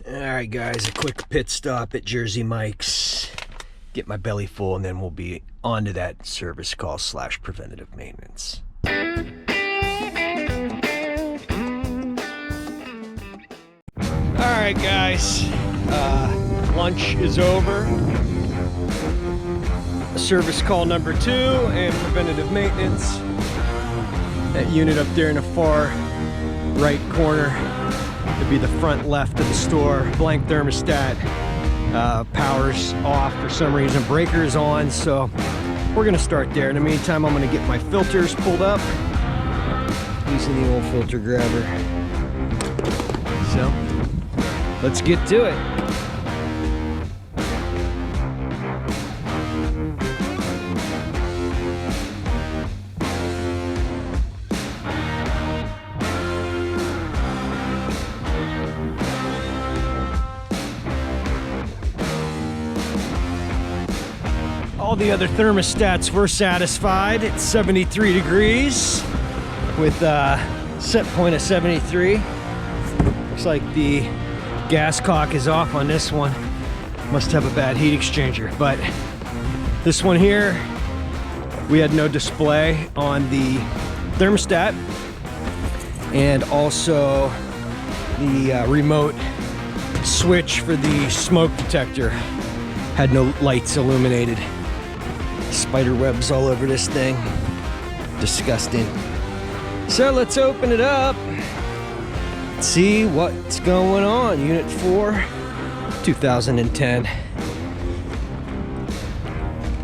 Alright guys, a quick pit stop at Jersey Mike's. Get my belly full and then we'll be on to that service call / preventative maintenance. Alright guys, lunch is over. Service call number 2 and preventative maintenance. That unit up there in the far right corner to be the front left of the store. Blank thermostat, power's off for some reason, breaker's on, so we're gonna start there. In the meantime, I'm gonna get my filters pulled up using the old filter grabber. So let's get to it. All the other thermostats were satisfied at 73 degrees with a set point of 73. Looks like the gas cock is off on this one. Must have a bad heat exchanger. But this one here, we had no display on the thermostat, and also the remote switch for the smoke detector had no lights illuminated. Spider webs all over this thing. Disgusting. So let's open it up. See what's going on. Unit 4, 2010.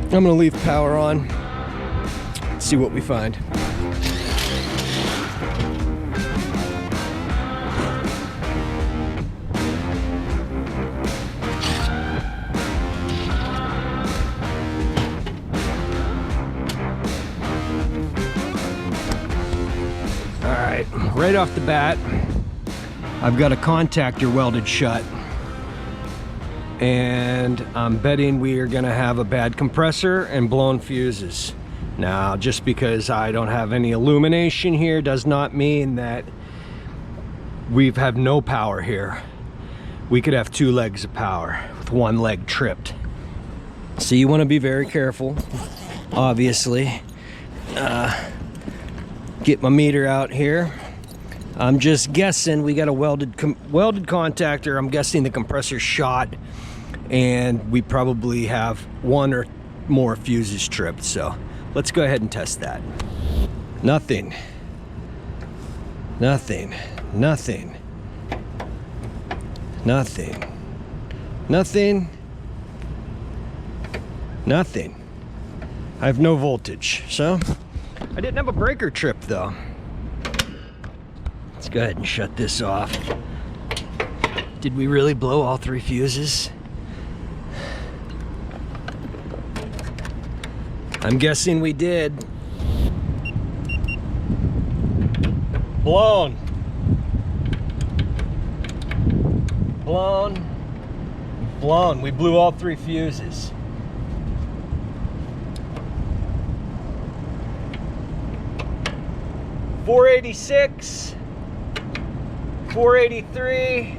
I'm gonna leave power on. See what we find. Right off the bat, I've got a contactor welded shut, and I'm betting we are gonna have a bad compressor and blown fuses. Now, just because I don't have any illumination here does not mean that we have no power here. We could have 2 legs of power with 1 leg tripped. So you want to be very careful, obviously. Get my meter out here. I'm just guessing we got a welded contactor. I'm guessing the compressor's shot, and we probably have 1 or more fuses tripped. So let's go ahead and test that. Nothing. Nothing. Nothing. Nothing. Nothing. Nothing. I have no voltage. So I didn't have a breaker trip though. Let's go ahead and shut this off. Did we really blow all 3 fuses? I'm guessing we did. Blown. Blown. Blown. We blew all 3 fuses. .486. 483,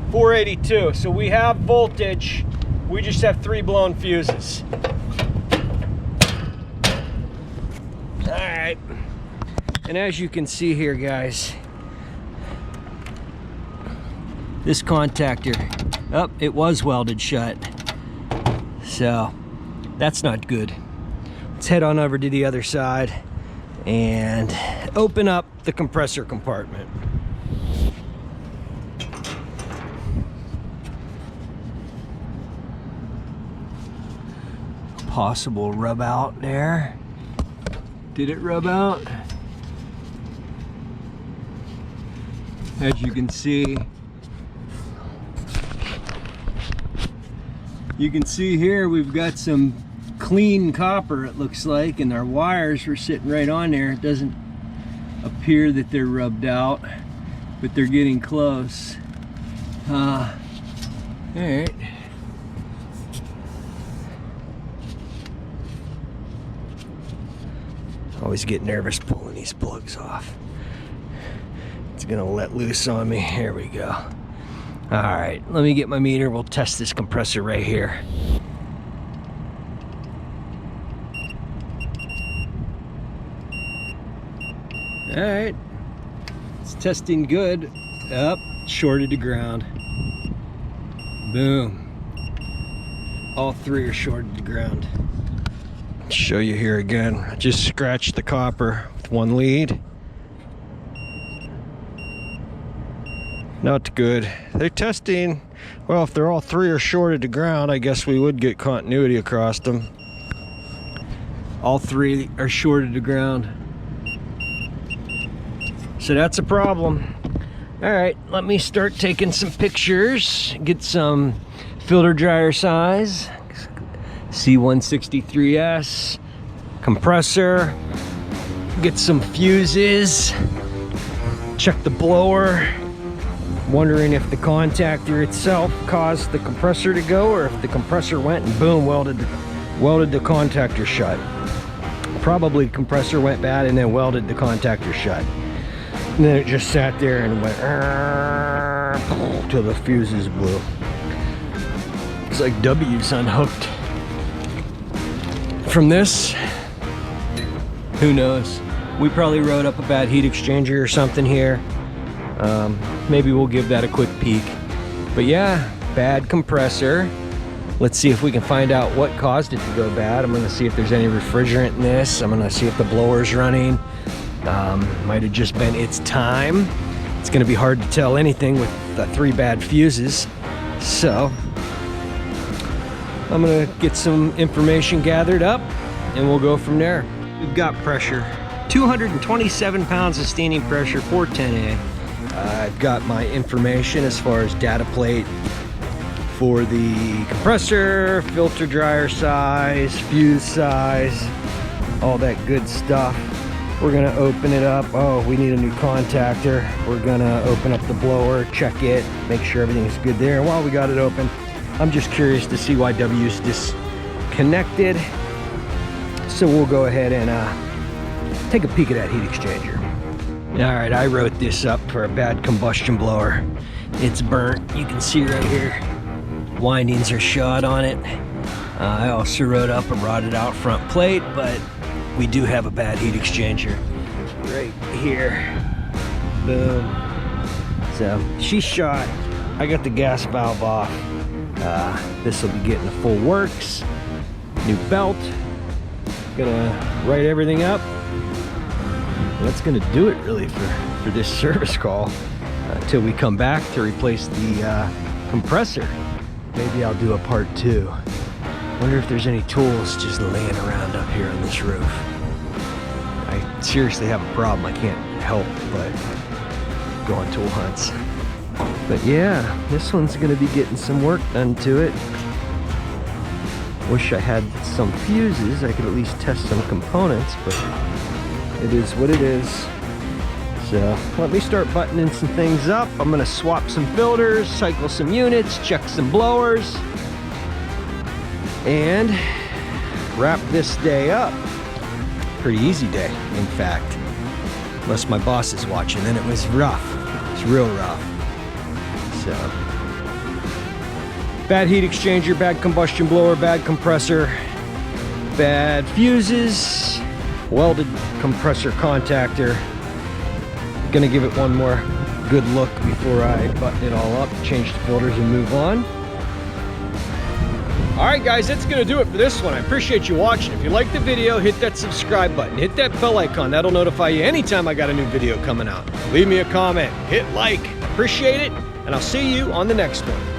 482. So we have voltage, we just have 3 blown fuses. All right, and as you can see here, guys, this contactor, oh, it was welded shut. So that's not good. Let's head on over to the other side and open up the compressor compartment. Possible rub out there. Did it rub out? As you can see, here we've got some clean copper, it looks like, and our wires were sitting right on there. It doesn't appear that they're rubbed out, but they're getting close. All right. Always get nervous pulling these plugs off. Let's gonna let loose on me. Here we go. All right, let me get my meter. We'll test this compressor right here. All right, it's testing good. Up, shorted to ground. Boom. All three are shorted to ground. Show you here again. I just scratched the copper with one lead. Not good. They're testing, well, if they're all three are shorted to ground, I guess we would get continuity across them. All three are shorted to ground. So that's a problem. All right, let me start taking some pictures, get some filter dryer size, C163S, compressor, get some fuses, check the blower, wondering if the contactor itself caused the compressor to go or if the compressor went and boom, welded the contactor shut. Probably compressor went bad and then welded the contactor shut. And then it just sat there and went till the fuses blew. It's like W's unhooked. From this, who knows? We probably wrote up a bad heat exchanger or something here. Maybe we'll give that a quick peek. But yeah, bad compressor. Let's see if we can find out what caused it to go bad. I'm gonna see if there's any refrigerant in this. I'm gonna see if the blower's running. Might have just been its time. It's gonna be hard to tell anything with the 3 bad fuses. So I'm gonna get some information gathered up and we'll go from there. We've got pressure, 227 pounds of standing pressure, 410A. I've got my information as far as data plate for the compressor, filter dryer size, fuse size, all that good stuff. We're gonna open it up. Oh, we need a new contactor. We're gonna open up the blower, check it, make sure everything's good there. And while we got it open, I'm just curious to see why W's disconnected. So we'll go ahead and take a peek at that heat exchanger. All right, I wrote this up for a bad combustion blower. It's burnt, you can see right here. Windings are shot on it. I also wrote up a rotted out front plate, but we do have a bad heat exchanger right here. Boom. So she's shot. I got the gas valve off. This will be getting a full works. New belt. Gonna write everything up. That's gonna do it really for this service call until we come back to replace the compressor. Maybe I'll do a part 2. Wonder if there's any tools just laying around up here on this roof. I seriously have a problem. I can't help but go on tool hunts. But yeah, this one's gonna be getting some work done to it. Wish I had some fuses. I could at least test some components, but it is what it is. So let me start buttoning some things up. I'm gonna swap some filters, cycle some units, check some blowers, and wrap this day up. Pretty easy day, in fact. Unless my boss is watching, then it was rough. It's real rough. So, bad heat exchanger, bad combustion blower, bad compressor, bad fuses, welded compressor contactor. Gonna give it one more good look before I button it all up, change the filters and move on. All right, guys, that's gonna do it for this one. I appreciate you watching. If you liked the video, hit that subscribe button, hit that bell icon. That'll notify you anytime I got a new video coming out. Leave me a comment, hit like, appreciate it, and I'll see you on the next one.